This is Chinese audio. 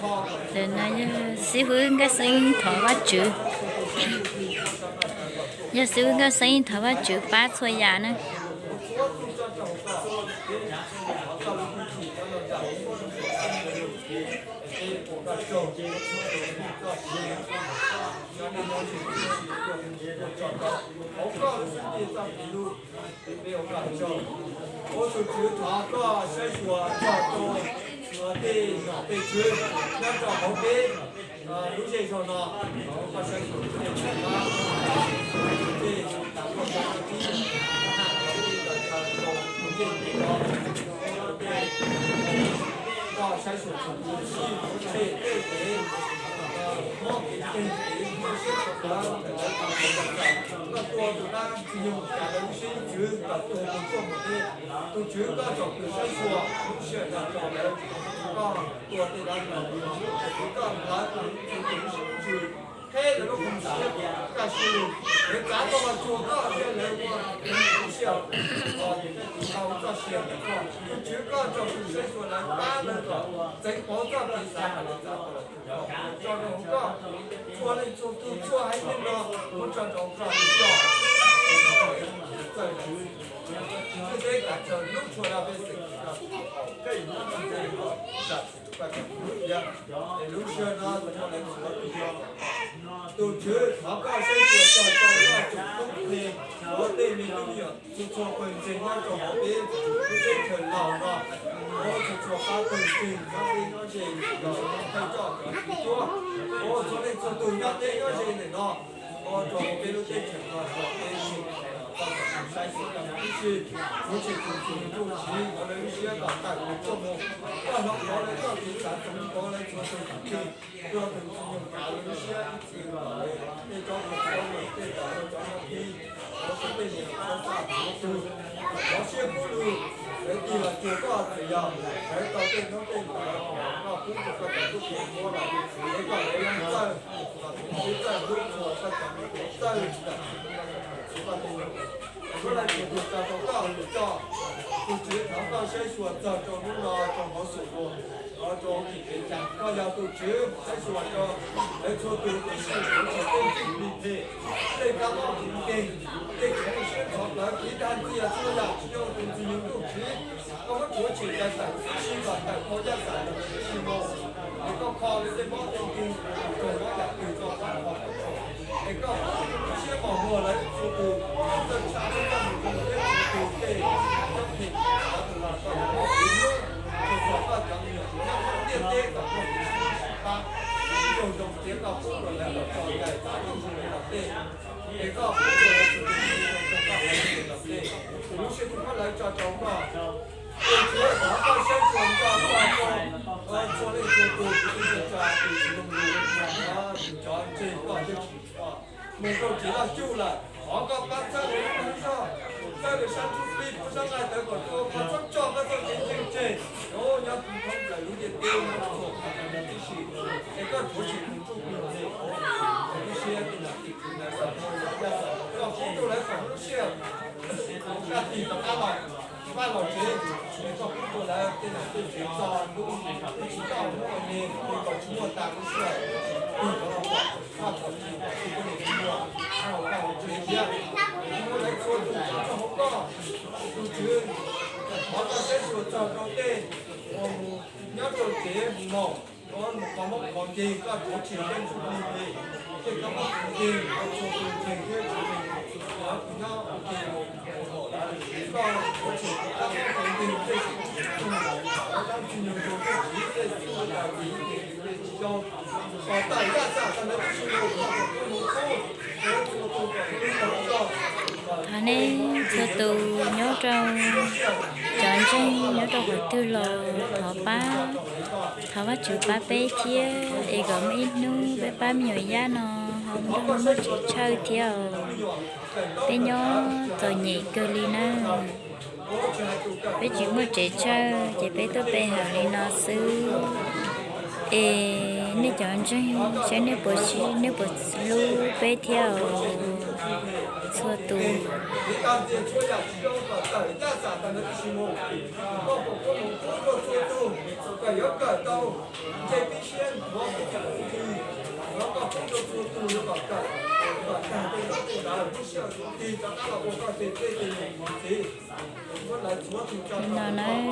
rồi nó xí hướng cái sinh thọ quá chữ giờ xí hướng cái sinh thọ quá chữ ba xuôi già nữa我就知他个先说叫做对对区，那叫后边有些时候呢，他先说对啊，对，然后讲的先说对对，我给那多就那用家的先觉得多做么的，都觉得找个先说，现在找来啊，多的那个，刚来就是开那个公司，但是人家到了做个原来我不想啊，这些的话，就觉得就是先说来干那个，在保障比赛了，找那个做那做都做还那个，我找个要。这些感觉弄出来的是，可以弄成这个，留学呢，怎么来做比较？都觉得他搞些做到就公平，我对面都有，就做本身那种好别，不是很老了，我就做他本身那边那些拍照的多，我昨天做对面那些人呢，我做别的这些了，就是而且就其我们一些老大的做梦，让他过来到底咱怎么过来做这个事情，不要等这种搞一些这个那种这个找个批，我是被你说啥都，我先不如人家了做个怎样，来到这种这个，那工作个都变多了，那个人在在工作在后来就是找到就知他到先说找路了，找好手路，找大家都知，先说找来做对的事，而且对理配，对他们对重新从来一旦这样这样，只要东西有够吃，我们过去在在西方在国家在的西方，你个考虑的毛东西，中国在对照中国不错，你个先把我来做对，这下面的你们也做对，整体拿出来说，我们就说到讲的，那面对的我们他就用这个部分来做在咱们这里的对，这个部分是对，有些地方来找找嘛。我觉得他到先说到做那个都就是在就是弄啊，就叫这个就能够接到救了。我刚刚在我们上，在那山猪背不上来的个说，我说找个这然后要普通的有点丢那种，必须这个出去很重要的，有些的呢，要工作来搞这些，那地方阿老。把老姐，那个工作来跟人对学校，如果你知道我们那个期末打不出来，那个话，那考试就不能通过，那我看我这些，我来做主这么高，就觉得，我到这时候找到的，你要做节目，我们房间个做钱跟出力的，这个房间要做钱跟出力，然后你要节目。到我去当肯定这些当军人做这些做的要大家咱们是anh ấy từ từ nhớ trong chọn trên nhớ trong hội tư lò thọ ba chữ ba bé chia để gom ít nu bé ba nhiều giá nó không đâu nó chỉ chơi theo bé nhớ rồi nhị cơ li nó bé chỉ mới chỉ chơi chỉ bé tôi bé hào li nó sư nếu chọn cho nếu bộ lu bé theo xua tù nó nói